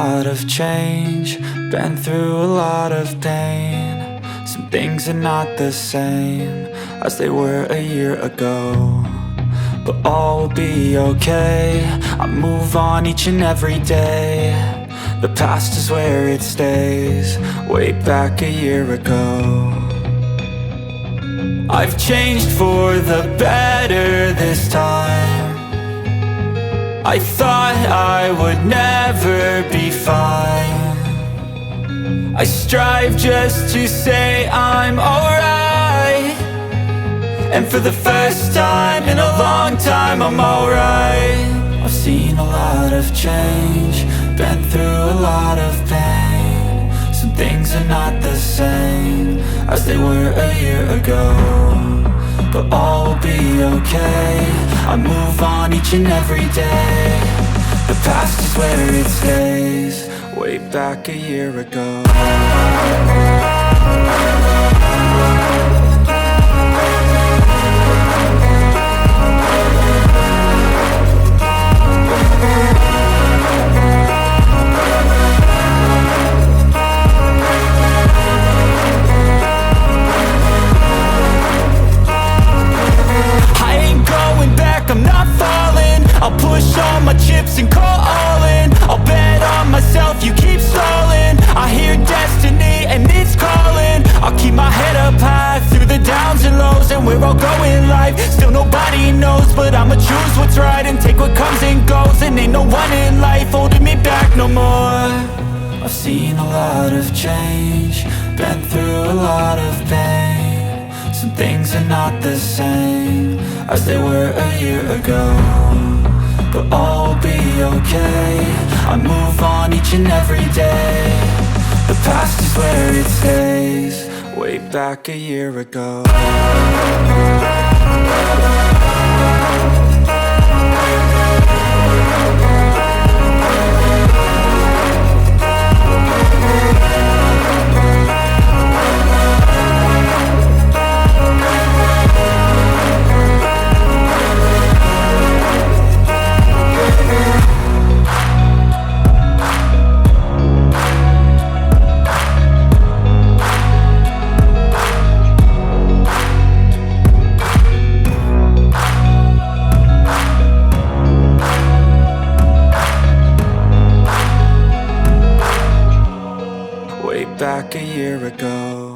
lot of change, been through a lot of pain. Some things are not the same as they were a year ago, but all will be okay. I move on each and every day. The past is where it stays, way back a year ago. I've changed for the better this time. I thought I would never be fine. I strive just to say I'm alright, and for the first time in a long time I'm alright. I've seen a lot of change, been through a lot of pain. Some things are not the same as they were a year ago, but all will be okay. I move on each and every day. The past is where it stays, way back a year ago. I'm not falling, I'll push all my chips and call all in. I'll bet on myself, you keep stalling. I hear destiny and it's calling. I'll keep my head up high through the downs and lows, and we're all going life. Still nobody knows, but I'ma choose what's right and take what comes and goes. And ain't no one in life holding me back no more. I've seen a lot of change, been through a lot of pain. Some things are not the same as they were a year ago, but all will be okay. I move on each and every day. The past is where it stays, way back a year ago. Back a year ago.